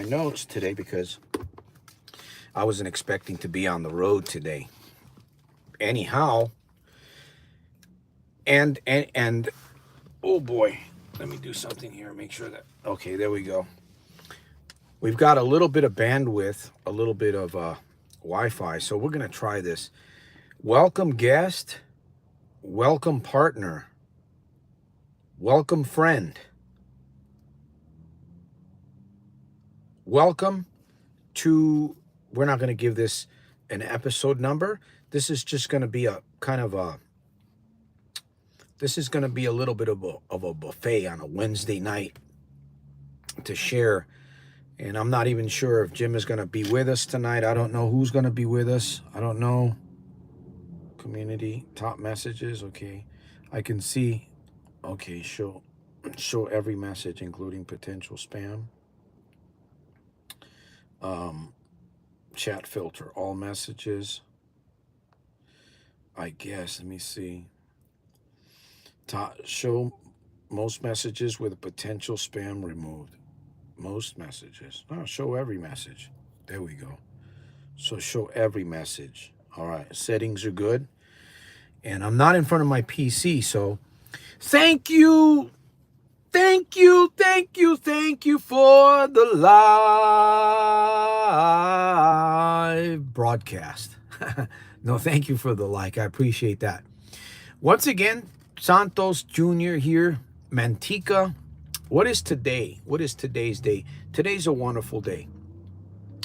notes today because I wasn't expecting to be on the road today. Anyhow, and oh boy, let me do something here. Make sure that, okay, there we go. We've got a little bit of bandwidth, a little bit of Wi-Fi, so we're going to try this. Welcome guest, welcome partner, welcome friend. Welcome to, we're not going to give this an episode number. This is just going to be a kind of a, this is going to be a little bit of a buffet on a Wednesday night to share. And I'm not even sure if Jim is going to be with us tonight. I don't know who's going to be with us. I don't know. Community, top messages. Okay. I can see. Okay. Show every message, including potential spam. Chat filter, all messages. I guess. Let me see. Show most messages with a potential spam removed. Most messages. Oh, show every message. There we go. So show every message. All right. Settings are good. And I'm not in front of my PC, so thank you. Thank you for the live broadcast. No, thank you for the like. I appreciate that. Once again, Santos Jr. here, Manteca. What is today? What is today's day? Today's a wonderful day.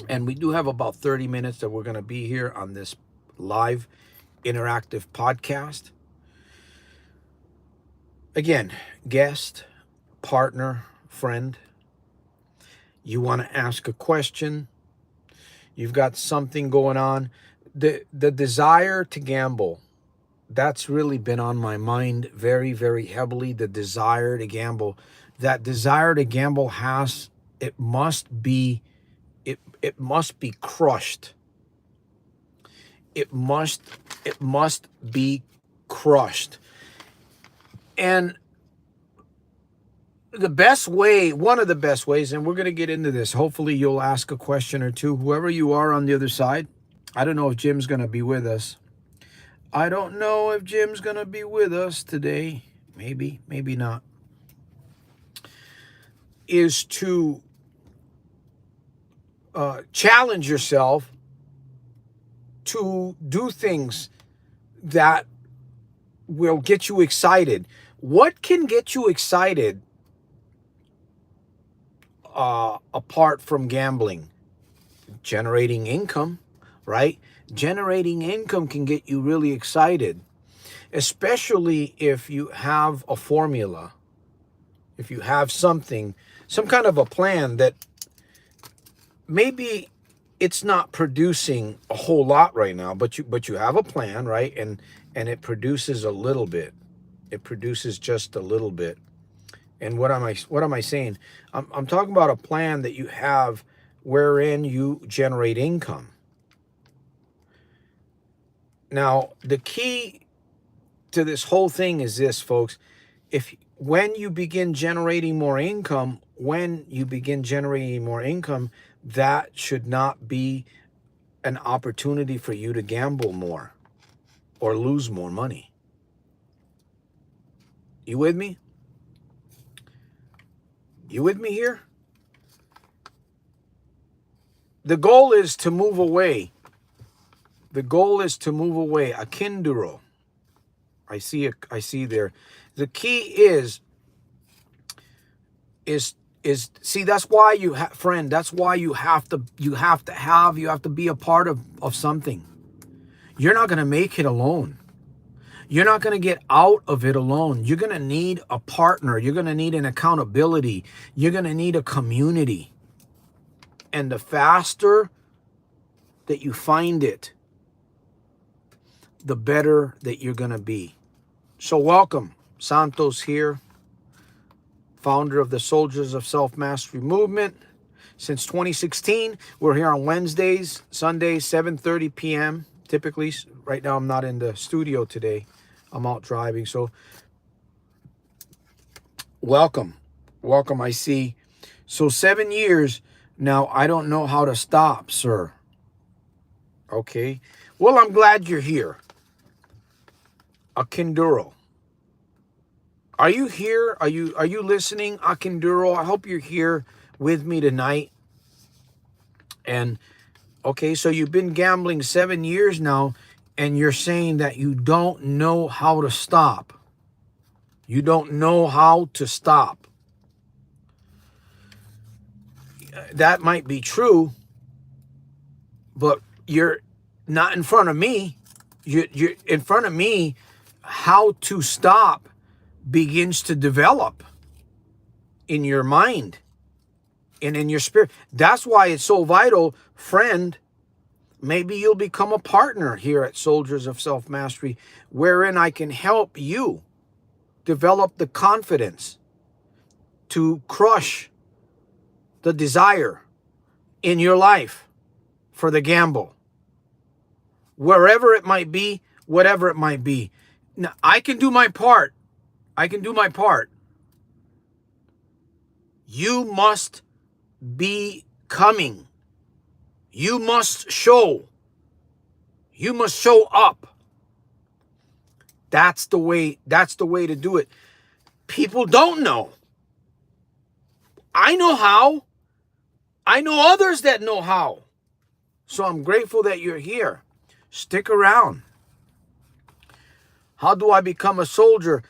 And we do have about 30 minutes that we're going to be here on this live interactive podcast. Again, guest, partner, friend. You want to ask a question. You've got something going on. The desire to gamble, that's really been on my mind very, very heavily. The desire to gamble. That desire to gamble it must be crushed. It must be crushed. And the best way, one of the best ways, and we're going to get into this. Hopefully you'll ask a question or two, whoever you are on the other side. I don't know if Jim's going to be with us. I don't know if Jim's going to be with us today. Maybe, maybe not. Is to challenge yourself to do things that will get you excited. What can get you excited apart from gambling? Generating income, right? Generating income can get you really excited, especially if you have a formula, if you have something, some kind of a plan that maybe it's not producing a whole lot right now, but you have a plan, right? And it produces a little bit. It produces just a little bit. And what am I saying? I'm talking about a plan that you have wherein you generate income. Now, the key to this whole thing is this, folks. When you begin generating more income, that should not be an opportunity for you to gamble more or lose more money. You with me? You with me here? The goal is to move away. The goal is to move away. A kinduro. I see there. The key is see, that's why you have, friend, that's why you have to be a part of something. You're not going to make it alone. You're not going to get out of it alone. You're going to need a partner. You're going to need an accountability. You're going to need a community. And the faster that you find it, the better that you're going to be. So welcome. Santos here, founder of the Soldiers of Self-Mastery Movement. Since 2016, we're here on Wednesdays, Sundays, 7:30 p.m. Typically, right now I'm not in the studio today. I'm out driving. So welcome. I see. So 7 years, Now, I don't know how to stop, sir. Okay. Well, I'm glad you're here. Akinduro. Are you here? Are you listening, Akinduro? I hope you're here with me tonight. And okay, so you've been gambling 7 years now, and you're saying that you don't know how to stop. You don't know how to stop. That might be true, but you're not in front of me. You're in front of me. How to stop begins to develop in your mind and in your spirit. That's why it's so vital, friend. Maybe you'll become a partner here at Soldiers of Self-Mastery, wherein I can help you develop the confidence to crush the desire in your life for the gamble, wherever it might be, whatever it might be. Now, I can do my part. I can do my part. You must be coming. You must show. You must show up. That's the way to do it. People don't know. I know how. I know others that know how. So I'm grateful that you're here. Stick around. How do I become a soldier?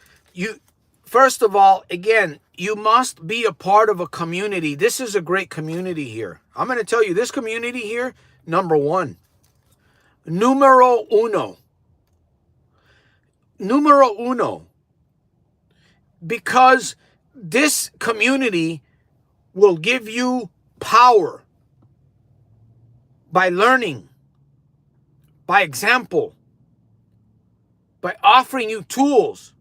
First of all, again, you must be a part of a community. This is a great community here. I'm going to tell you, this community here, number one. Numero uno. Numero uno. Because this community will give you power by learning, by example, by offering you tools,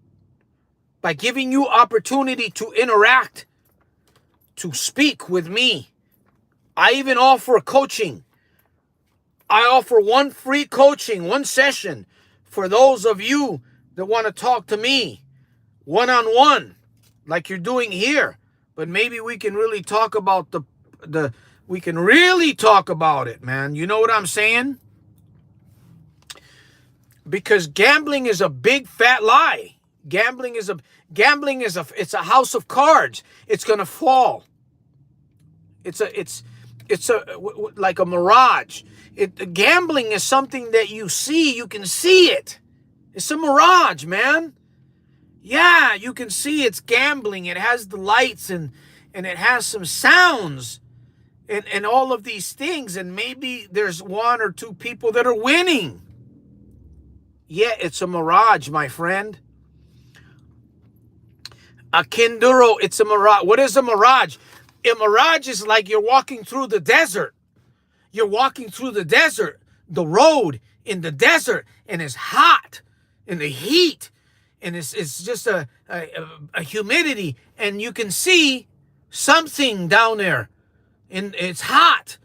by giving you opportunity to interact, to speak with me. I even offer coaching. I offer one free coaching, one session for those of you that want to talk to me one-on-one, like you're doing here. But maybe we can really talk about we can really talk about it, man. You know what I'm saying? Because gambling is a big fat lie. Gambling is it's a house of cards. It's going to fall. It's like a mirage. Gambling is something that you see, you can see it. It's a mirage, man. Yeah, you can see it's gambling. It has the lights and it has some sounds and all of these things. And maybe there's one or two people that are winning. Yeah, it's a mirage, my friend. A Kinduro, it's a mirage. What is a mirage? A mirage is like you're walking through the desert. You're walking through the desert, the road in the desert, and it's hot, and the heat, and it's just a humidity, and you can see something down there, and it's hot,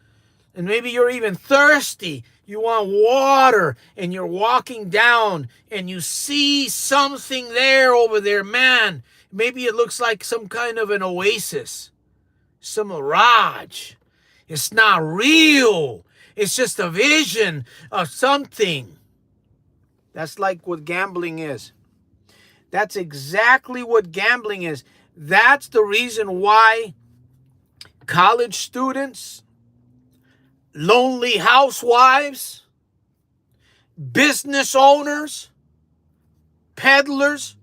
and maybe you're even thirsty. You want water, and you're walking down, and you see something there over there, man. Maybe it looks like some kind of an oasis, some mirage. It's not real. It's just a vision of something. That's like what gambling is. That's exactly what gambling is. That's the reason why college students, lonely housewives, business owners, peddlers,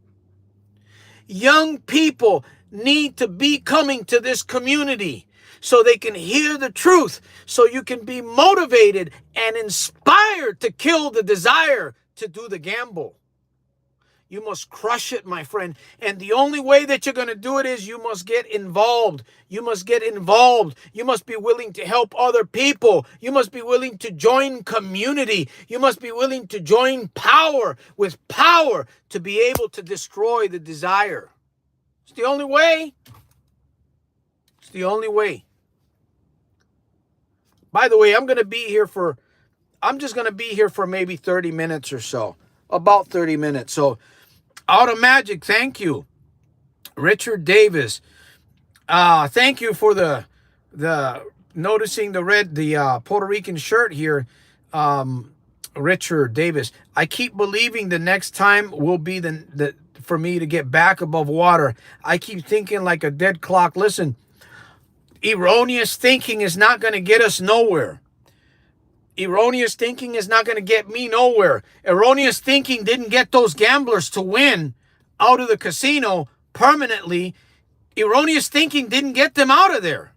young people need to be coming to this community so they can hear the truth, so you can be motivated and inspired to kill the desire to do the gamble. You must crush it, my friend. And the only way that you're going to do it is you must get involved. You must get involved. You must be willing to help other people. You must be willing to join community. You must be willing to join power with power to be able to destroy the desire. It's the only way. It's the only way. By the way, I'm just going to be here for maybe 30 minutes or so. About 30 minutes. So, Out of Magic, thank you. Richard Davis, thank you for the noticing the Puerto Rican shirt here, Richard Davis. I keep believing the next time will be the for me to get back above water. I keep thinking like a dead clock. Listen, erroneous thinking is not going to get us nowhere. Erroneous thinking is not going to get me nowhere. Erroneous thinking didn't get those gamblers to win out of the casino permanently. Erroneous thinking didn't get them out of there.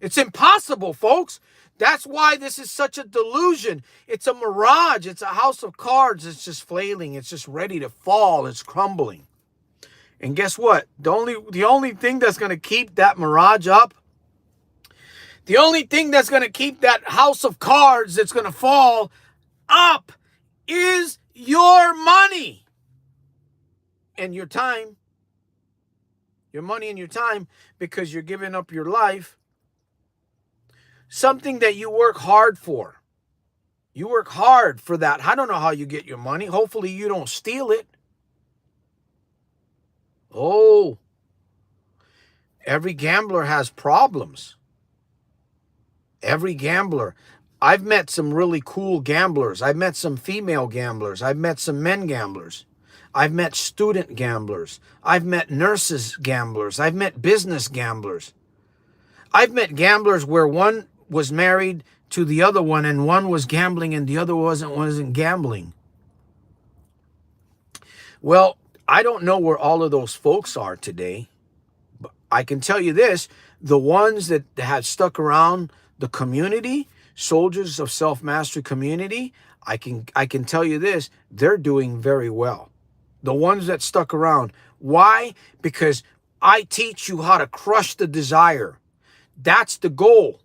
It's impossible, folks. That's why this is such a delusion. It's a mirage. It's a house of cards. It's just flailing. It's just ready to fall. It's crumbling. And guess what? The only thing that's going to keep that mirage up, the only thing that's going to keep that house of cards that's going to fall up is your money and your time. Your money and your time, because you're giving up your life. Something that you work hard for. You work hard for that. I don't know how you get your money. Hopefully you don't steal it. Oh, every gambler has problems. Every gambler. I've met some really cool gamblers. I've met some female gamblers. I've met some men gamblers. I've met student gamblers. I've met nurses gamblers. I've met business gamblers. I've met gamblers where one was married to the other one and one was gambling and the other wasn't gambling. Well, I don't know where all of those folks are today, but I can tell you this, the ones that have stuck around the community, Soldiers of Self-Mastery community, I can tell you this, they're doing very well. The ones that stuck around. Why? Because I teach you how to crush the desire. That's the goal,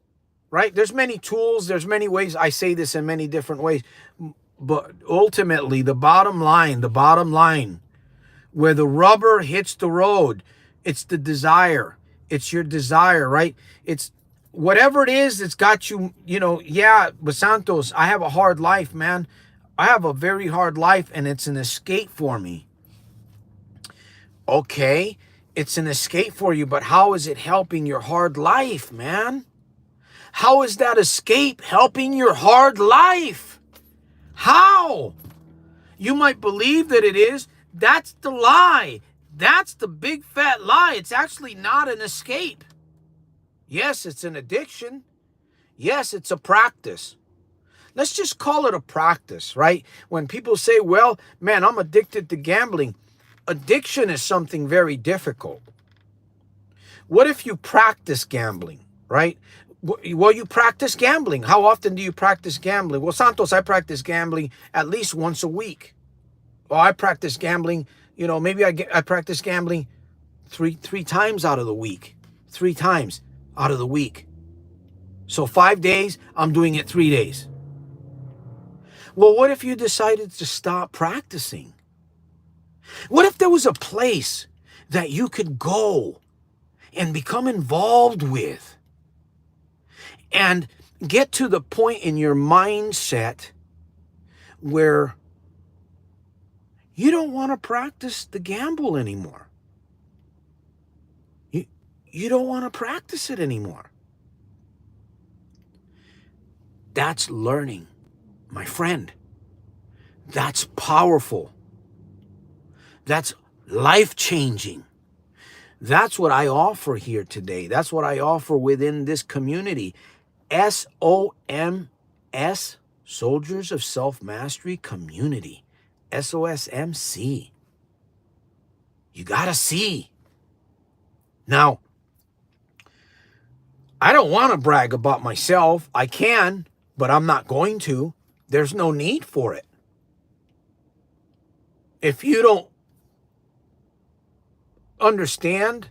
right? There's many tools. There's many ways. I say this in many different ways. But ultimately, the bottom line, where the rubber hits the road, it's the desire. It's your desire, right? It's whatever it is that's got you, yeah, but Santos, I have a hard life, man. I have a very hard life, and it's an escape for me. Okay, it's an escape for you, but how is it helping your hard life, man? How is that escape helping your hard life? How? You might believe that it is. That's the lie. That's the big fat lie. It's actually not an escape. Yes, it's an addiction. Yes, it's a practice. Let's just call it a practice, right? When people say, well, man, I'm addicted to gambling. Addiction is something very difficult. What if you practice gambling, right? Well, you practice gambling. How often do you practice gambling? Well, Santos, I practice gambling at least once a week. Or I practice gambling, maybe I practice gambling three times out of the week. 3 times out of the week. So 5 days, I'm doing it 3 days. Well, what if you decided to stop practicing? What if there was a place that you could go and become involved with and get to the point in your mindset where you don't want to practice the gamble anymore? You don't want to practice it anymore. That's learning, my friend. That's powerful. That's life-changing. That's what I offer here today. That's what I offer within this community. S.O.M.S, Soldiers of Self-Mastery Community. S.O.S.M.C. You gotta see. Now, I don't want to brag about myself. I can, but I'm not going to. There's no need for it. If you don't understand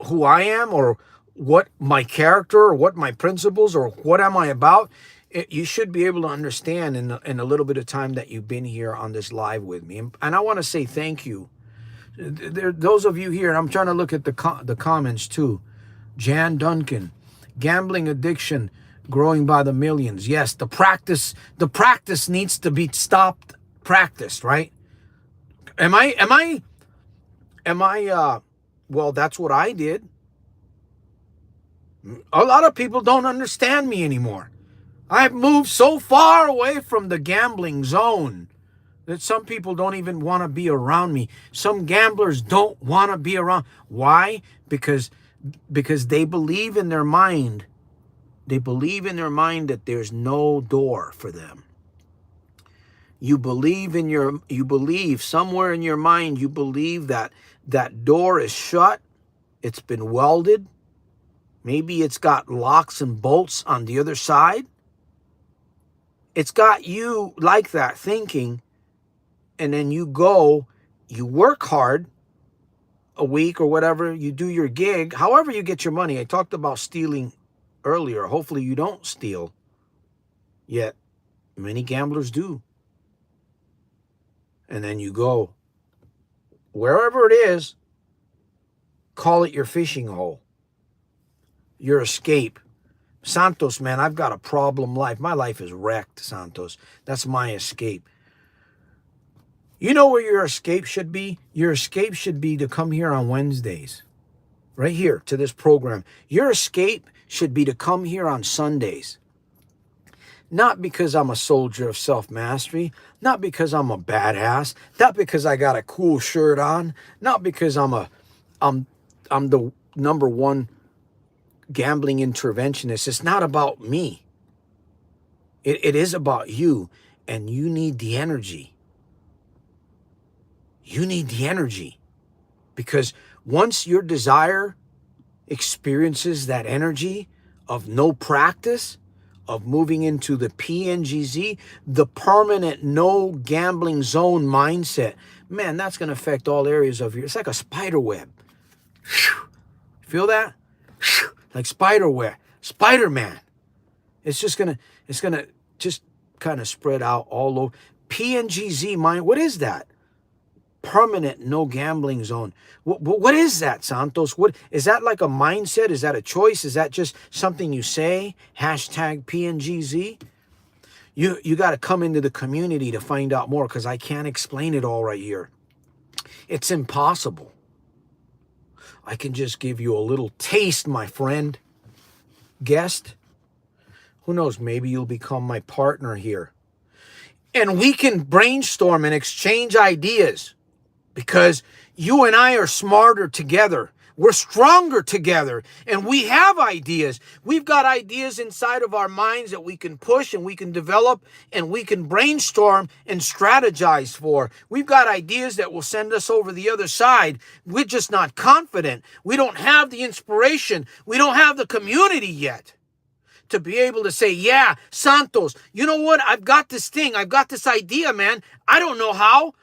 who I am or what my character or what my principles or what am I about, you should be able to understand in a little bit of time that you've been here on this live with me. And I want to say thank you. Those of you here, I'm trying to look at the comments too. Jan Duncan, gambling addiction growing by the millions. Yes, the practice needs to be stopped, practiced, right? Am I well, that's what I did. A lot of people don't understand me anymore. I've moved so far away from the gambling zone that some people don't even want to be around me. Some gamblers don't want to be around. Why? Because they believe in their mind. They believe in their mind that there's no door for them. You believe somewhere in your mind, you believe that that door is shut. It's been welded. Maybe it's got locks and bolts on the other side. It's got you like that thinking, and then you go, you work hard a week or whatever, you do your gig, however you get your money. I talked about stealing earlier. Hopefully you don't steal, yet many gamblers do. And then you go, wherever it is, call it your fishing hole, your escape. Santos, man, I've got a problem life. My life is wrecked, Santos. That's my escape. You know where your escape should be? Your escape should be to come here on Wednesdays. Right here to this program. Your escape should be to come here on Sundays. Not because I'm a soldier of self-mastery. Not because I'm a badass. Not because I got a cool shirt on. Not because I'm the number one gambling interventionist. It's not about me. It is about you, and you need the energy. You need the energy, because once your desire experiences that energy of no practice, of moving into the P.N.G.Z, the permanent no gambling zone mindset, man, that's going to affect all areas of your, it's like a spider web. Feel that? Like spider web, Spider-Man. It's going to just kind of spread out all over. P.N.G.Z mind, what is that? Permanent no gambling zone. What is that, Santos? What is that? Like a mindset? Is that a choice? Is that just something you say? Hashtag P.N.G.Z. You got to come into the community to find out more, because I can't explain it all right here. It's impossible. I can just give you a little taste, my friend, guest. Who knows? Maybe you'll become my partner here, and we can brainstorm and exchange ideas. Because you and I are smarter together. We're stronger together. And we have ideas. We've got ideas inside of our minds that we can push and we can develop and we can brainstorm and strategize for. We've got ideas that will send us over the other side. We're just not confident. We don't have the inspiration. We don't have the community yet to be able to say, yeah, Santos, you know what? I've got this thing. I've got this idea, man. I don't know how,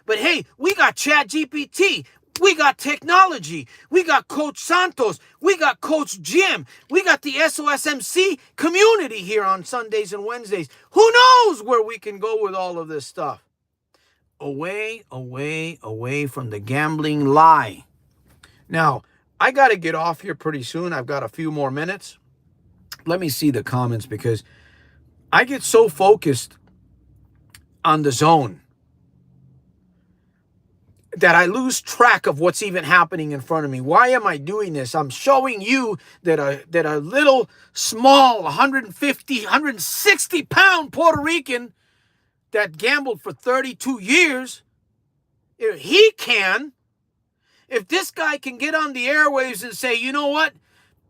but hey, we got Chat GPT. We got technology. We got Coach Santos. We got Coach Jim. We got the S.O.S.M.C community here on Sundays and Wednesdays. Who knows where we can go with all of this stuff? Away, away, away from the gambling lie. Now, I got to get off here pretty soon. I've got a few more minutes. Let me see the comments, because I get so focused on the zone that I lose track of what's even happening in front of me. Why am I doing this? I'm showing you that a little small 150, 160 pound Puerto Rican that gambled for 32 years, if this guy can get on the airwaves and say, you know what?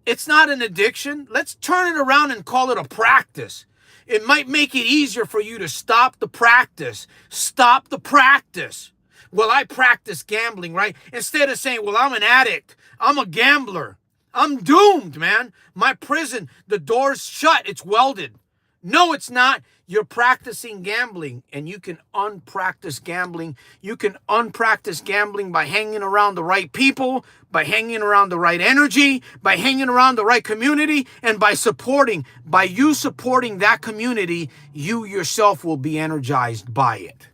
It's not an addiction. Let's turn it around and call it a practice. It might make it easier for you to stop the practice. Stop the practice. Well, I practice gambling, right? Instead of saying, well, I'm an addict. I'm a gambler. I'm doomed, man. My prison, the door's shut. It's welded. No, it's not. You're practicing gambling, and you can unpractice gambling. You can unpractice gambling by hanging around the right people, by hanging around the right energy, by hanging around the right community, and by you supporting that community, you yourself will be energized by it.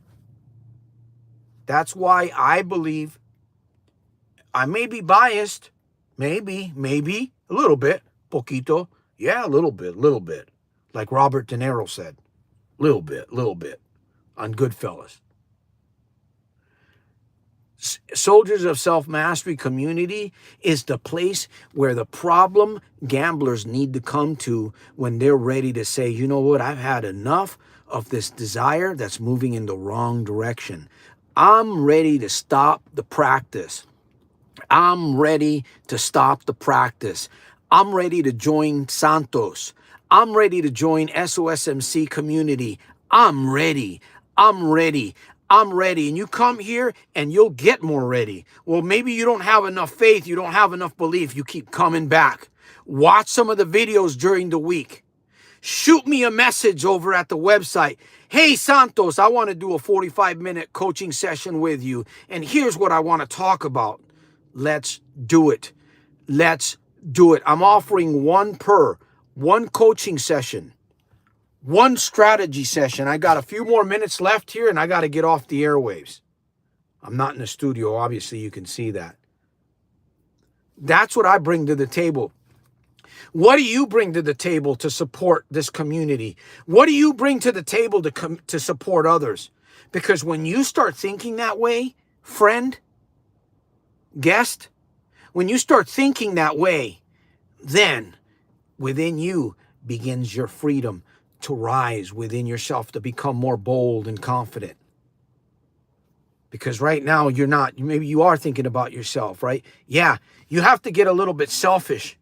That's why I believe, I may be biased, maybe, a little bit, poquito, yeah, a little bit, like Robert De Niro said, little bit, on Goodfellas. Soldiers of Self-Mastery community is the place where the problem gamblers need to come to when they're ready to say, you know what, I've had enough of this desire that's moving in the wrong direction. I'm ready to stop the practice. I'm ready to stop the practice. I'm ready to join Santos. I'm ready to join S.O.S.M.C community. I'm ready. I'm ready. I'm ready. And you come here and you'll get more ready. Well, maybe you don't have enough faith. You don't have enough belief. You keep coming back. Watch some of the videos during the week. Shoot me a message over at the website. Hey, Santos, I want to do a 45-minute coaching session with you. And here's what I want to talk about. Let's do it. Let's do it. I'm offering one coaching session, one strategy session. I got a few more minutes left here and I got to get off the airwaves. I'm not in the studio. Obviously, you can see that. That's what I bring to the table. What do you bring to the table to support this community? What do you bring to the table to support others? Because when you start thinking that way, friend, guest, when you start thinking that way, then within you begins your freedom to rise within yourself, to become more bold and confident. Because right now you're not, maybe you are thinking about yourself, right? Yeah, you have to get a little bit selfish.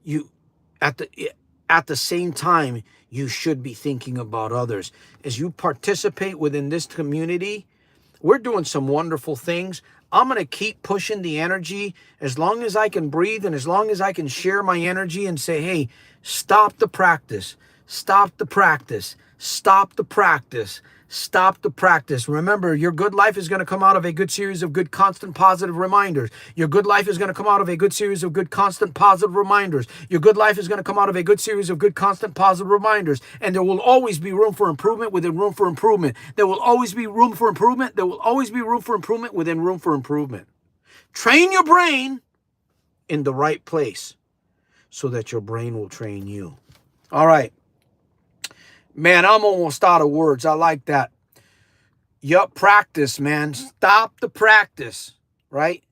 You, at the same time, you should be thinking about others. As you participate within this community, we're doing some wonderful things. I'm going to keep pushing the energy as long as I can breathe and as long as I can share my energy and say, hey, stop the practice, stop the practice, stop the practice, stop the practice. Remember, your good life is going to come out of a good series of good, constant, positive reminders. Your good life is going to come out of a good series of good, constant, positive reminders. Your good life is going to come out of a good series of good, constant, positive reminders. And there will always be room for improvement within room for improvement. There will always be room for improvement. There will always be room for improvement within room for improvement. Train your brain in the right place so that your brain will train you. All right. Man, I'm almost out of words. I like that. Yup, practice, man. Stop the practice, right?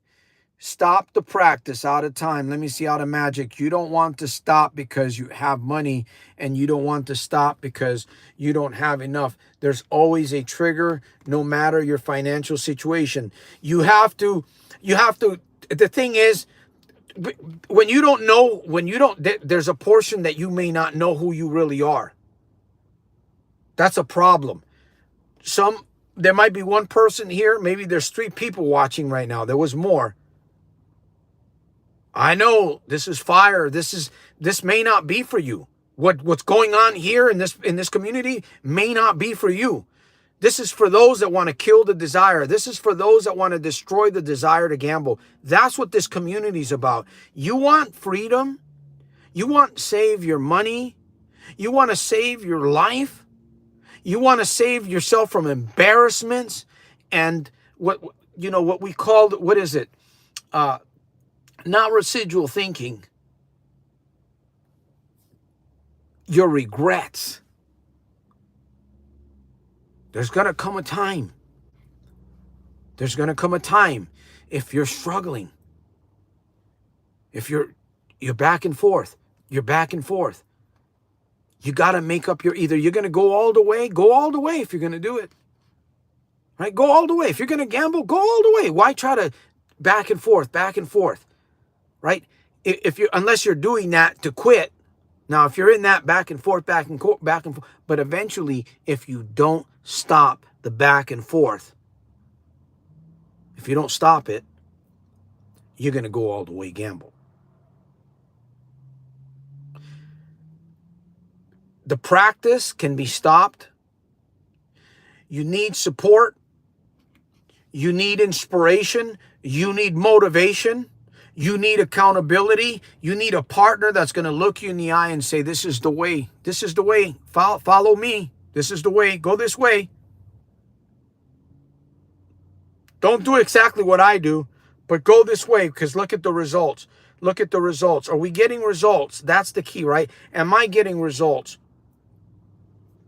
Stop the practice out of time. Let me see out of magic. You don't want to stop because you have money, and you don't want to stop because you don't have enough. There's always a trigger, no matter your financial situation. You have to, the thing is, when you don't know, there's a portion that you may not know who you really are. That's a problem. There might be one person here. Maybe there's 3 people watching right now. There was more. I know this is fire. This may not be for you. What's going on here in this community may not be for you. This is for those that want to kill the desire. This is for those that want to destroy the desire to gamble. That's what this community is about. You want freedom? You want to save your money? You want to save your life? You want to save yourself from embarrassments and what we call, what is it? Not residual thinking. Your regrets. There's going to come a time. There's going to come a time if you're struggling. If you're back and forth, you're back and forth. You got to make up either you're going to go all the way if you're going to do it. Right? Go all the way. If you're going to gamble, go all the way. Why try to back and forth, right? Unless you're doing that to quit. Now, if you're in that back and forth, but eventually, if you don't stop the back and forth, if you don't stop it, you're going to go all the way gamble. The practice can be stopped. You need support. You need inspiration. You need motivation. You need accountability. You need a partner that's going to look you in the eye and say, this is the way. This is the way. Follow me. This is the way. Go this way. Don't do exactly what I do, but go this way, because look at the results. Look at the results. Are we getting results? That's the key, right? Am I getting results?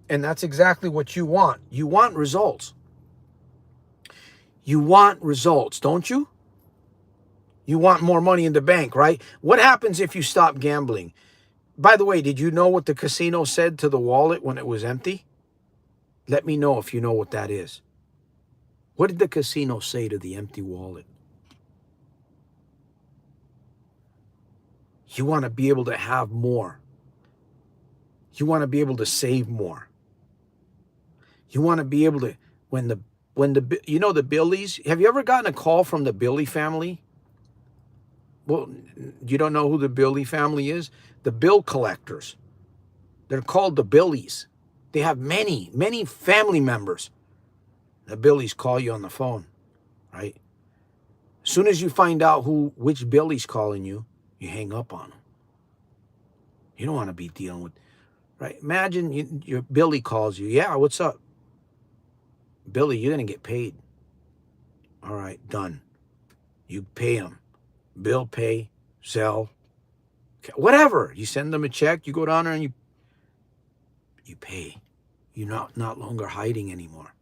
And that's exactly what you want. You want results. You want results, don't you? You want more money in the bank, right? What happens if you stop gambling? By the way, did you know what the casino said to the wallet when it was empty? Let me know if you know what that is. What did the casino say to the empty wallet? You want to be able to have more. You want to be able to save more. You want to be able to, when the you know the Billies, have you ever gotten a call from the Billy family? Well, you don't know who the Billy family is? The bill collectors. They're called the Billies. They have many, many family members. The Billies call you on the phone, right? As soon as you find out which Billy's calling you, you hang up on them. You don't want to be dealing with, right? Imagine your Billy calls you. Yeah, what's up? Billy, you're going to get paid. All right, done. You pay them. Bill pay, sell, whatever. You send them a check, you go down there and you pay. You're not longer hiding anymore.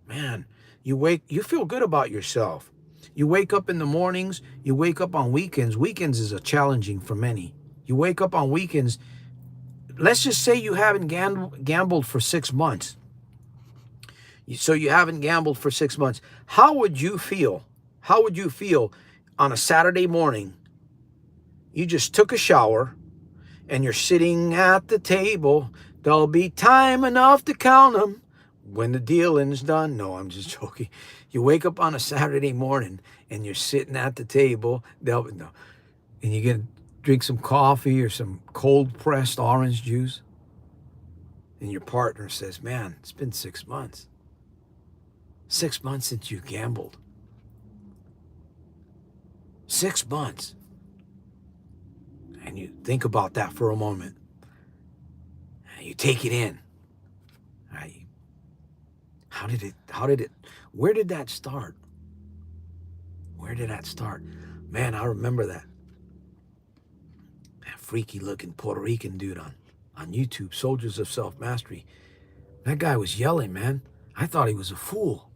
Man, you feel good about yourself. You wake up in the mornings, you wake up on weekends. Weekends is a challenging for many. You wake up on weekends. Let's just say you haven't gambled for 6 months. So you haven't gambled for 6 months. How would you feel? How would you feel on a Saturday morning? You just took a shower and you're sitting at the table. There'll be time enough to count them when the dealing's done. No, I'm just joking. You wake up on a Saturday morning and you're sitting at the table. And you get drink some coffee or some cold pressed orange juice. And your partner says, man, it's been 6 months. 6 months since you gambled. 6 months. And you think about that for a moment. And you take it in. Right? Where did that start? Where did that start? Man, I remember that. That freaky looking Puerto Rican dude on YouTube, Soldiers of Self-Mastery. That guy was yelling, man. I thought he was a fool.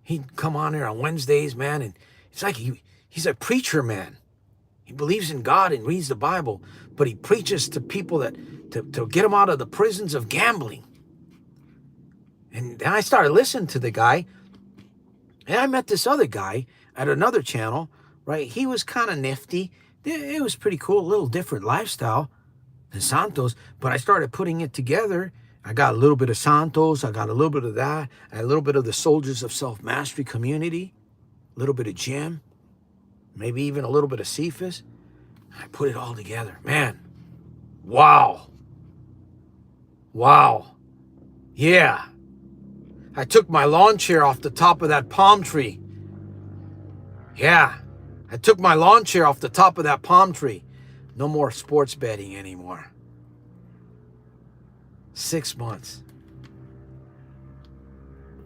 He'd come on there on Wednesdays, man, and it's like he's a preacher, man. He believes in God and reads the Bible, but he preaches to people to get them out of the prisons of gambling. And then I started listening to the guy, and I met this other guy at another channel, right? He was kind of nifty. It was pretty cool, a little different lifestyle than Santos, but I started putting it together. I got a little bit of Santos, I got a little bit of that, a little bit of the Soldiers of Self-Mastery community, a little bit of Jim, maybe even a little bit of Cephas. I put it all together. Man, wow. Wow. Yeah. I took my lawn chair off the top of that palm tree. Yeah. I took my lawn chair off the top of that palm tree. No more sports betting anymore. 6 months.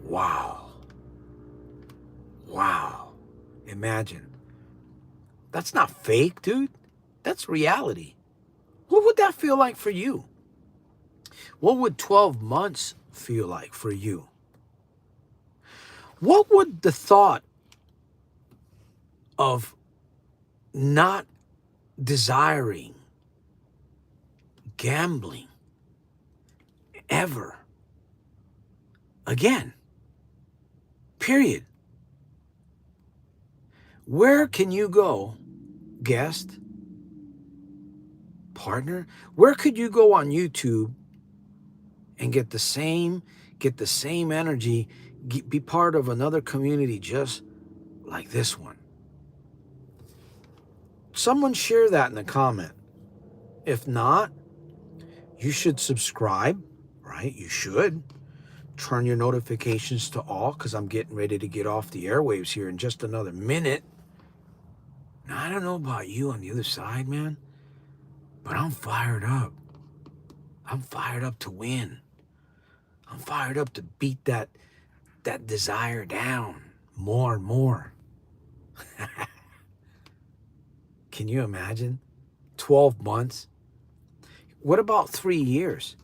Wow. Wow. Imagine. That's not fake, dude. That's reality. What would that feel like for you? What would 12 months feel like for you? What would the thought of not desiring gambling ever again, period? Where can you go, guest, partner? Where could you go on YouTube and get the same energy, be part of another community just like this one? Someone share that in the comment. If not, you should subscribe, right? You should turn your notifications to all, because I'm getting ready to get off the airwaves here in just another minute. Now, I don't know about you on the other side, man, but I'm fired up. I'm fired up to win. I'm fired up to beat that desire down more and more. Can you imagine? 12 months? What about 3 years?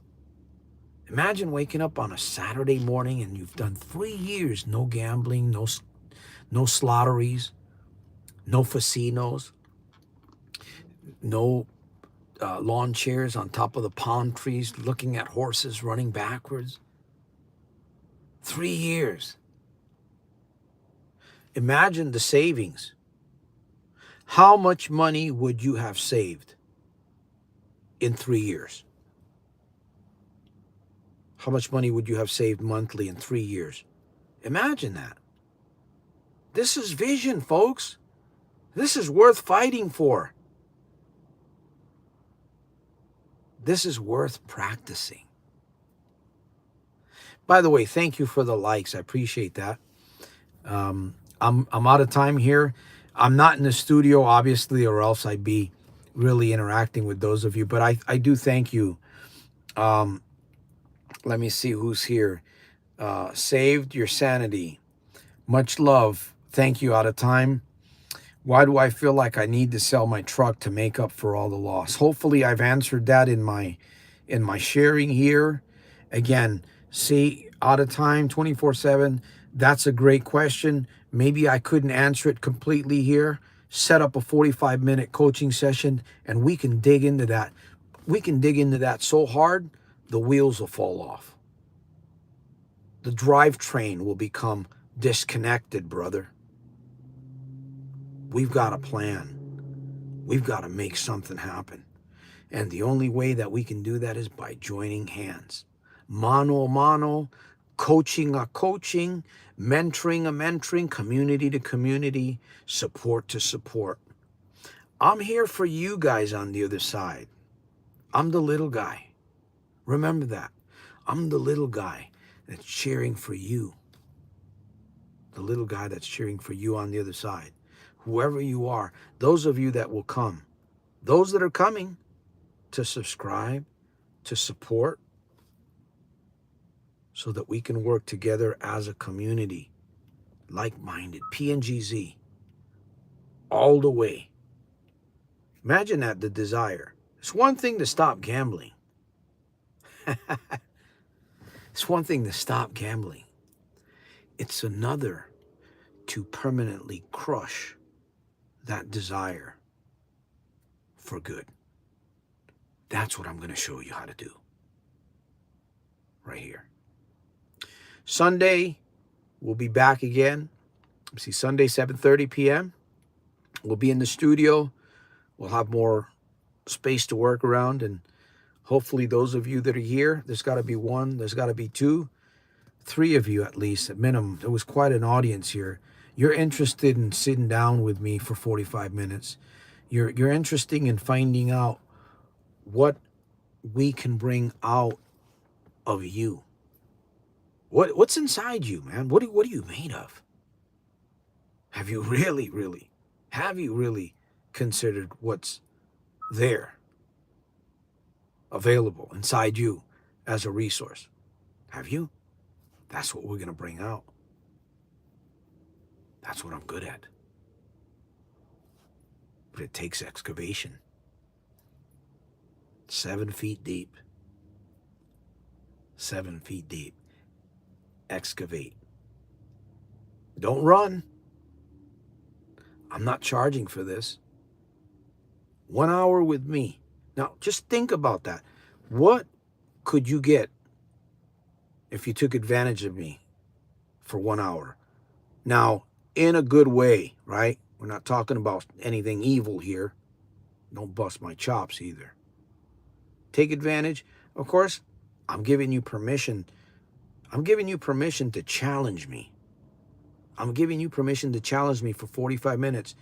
Imagine waking up on a Saturday morning and you've done 3 years, no gambling, no slotteries, no casinos, no lawn chairs on top of the palm trees, looking at horses running backwards. 3 years. Imagine the savings. How much money would you have saved in 3 years? How much money would you have saved monthly in 3 years? Imagine that. This is vision, folks. This is worth fighting for. This is worth practicing. By the way, thank you for the likes. I appreciate that. I'm out of time here. I'm not in the studio, obviously, or else I'd be really interacting with those of you. But I do thank you. Let me see who's here. Saved your sanity. Much love. Thank you. Out of time. Why do I feel like I need to sell my truck to make up for all the loss? Hopefully I've answered that in my sharing here. Again, see, out of time, 24/7. That's a great question. Maybe I couldn't answer it completely here. Set up a 45-minute coaching session and we can dig into that. We can dig into that so hard, the wheels will fall off. The drivetrain will become disconnected, brother. We've got a plan. We've got to make something happen. And the only way that we can do that is by joining hands. Mano a mano, coaching a coaching, mentoring a mentoring, community to community, support to support. I'm here for you guys on the other side. I'm the little guy. Remember that. I'm the little guy that's cheering for you. The little guy that's cheering for you on the other side. Whoever you are, those of you that will come, those that are coming to subscribe, to support, so that we can work together as a community, like-minded, P.N.G.Z, all the way. Imagine that, the desire. It's one thing to stop gambling. It's one thing to stop gambling. It's another to permanently crush that desire for good. That's what I'm going to show you how to do right here. Sunday, we'll be back again. See, Sunday, 7:30 p.m. We'll be in the studio. We'll have more space to work around. And hopefully those of you that are here, there's got to be one, there's got to be two, three of you at least, at minimum. There was quite an audience here. You're interested in sitting down with me for 45 minutes. You're interested in finding out what we can bring out of you. What's inside you, man? What are you made of? Have you really considered what's there, available inside you as a resource? Have you? That's what we're going to bring out. That's what I'm good at. But it takes excavation. 7 feet deep. 7 feet deep. Excavate. Don't run. I'm not charging for this. 1 hour with me. Now, just think about that. What could you get if you took advantage of me for 1 hour? Now, in a good way, right? We're not talking about anything evil here. Don't bust my chops either. Take advantage. Of course, I'm giving you permission. I'm giving you permission to challenge me. I'm giving you permission to challenge me for 45 minutes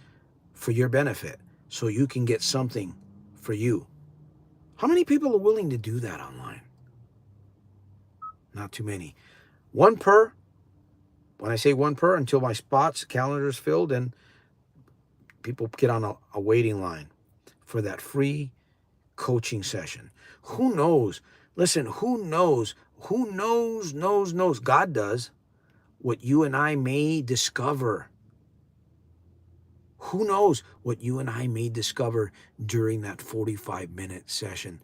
for your benefit so you can get something for you. How many people are willing to do that online? Not too many. One per. When I say one per, until my spots, calendar is filled, and people get on a waiting line for that free coaching session. Who knows? Listen, who knows? Who knows? God does what you and I may discover. Who knows what you and I may discover during that 45-minute session?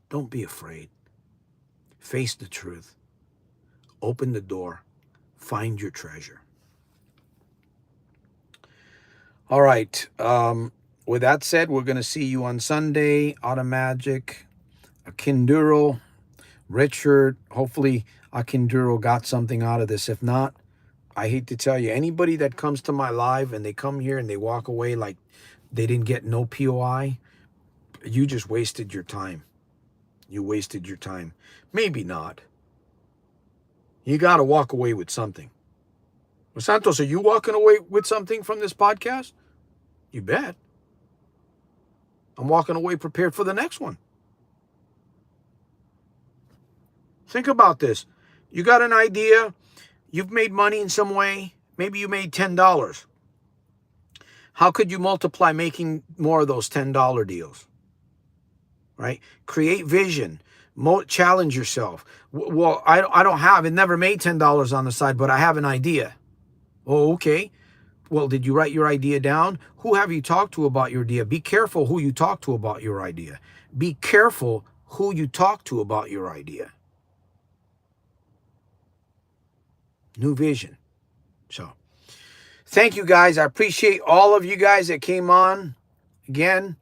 Don't be afraid. Face the truth. Open the door. Find your treasure. All right. With that said, we're going to see you on Sunday. Automagic, Akinduro, Richard. Hopefully Akinduro got something out of this. If not, I hate to tell you, anybody that comes to my live and they come here and they walk away like they didn't get no POI, you just wasted your time. You wasted your time. Maybe not. You got to walk away with something. Well, Santos, are you walking away with something from this podcast? You bet. I'm walking away prepared for the next one. Think about this. You got an idea. You've made money in some way. Maybe you made $10. How could you multiply making more of those $10 deals? Right? Create vision. Challenge yourself. Well, I don't have, it never made $10 on the side, but I have an idea. Oh, okay. Well, did you write your idea down? Who have you talked to about your idea? Be careful who you talk to about your idea. Be careful who you talk to about your idea. New vision. So, thank you guys. I appreciate all of you guys that came on. Again,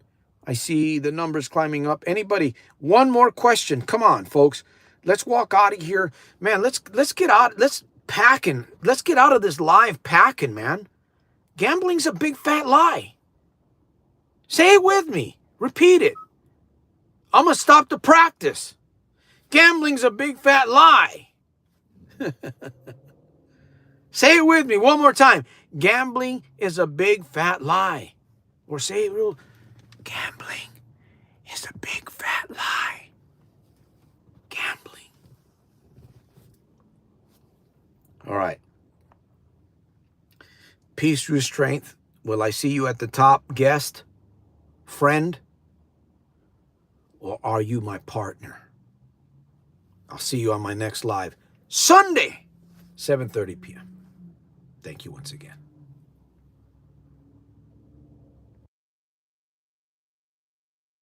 I see the numbers climbing up. Anybody? One more question. Come on, folks. Let's walk out of here. Man, let's get out. Let's packing. Let's get out of this live packing, man. Gambling's a big fat lie. Say it with me. Repeat it. I'm going to stop the practice. Gambling's a big fat lie. Say it with me one more time. Gambling is a big fat lie. Or say it real. Gambling is a big fat lie. Gambling. All right. Peace through strength. Will I see you at the top, guest, friend, or are you my partner? I'll see you on my next live Sunday, 7:30 p.m. Thank you once again.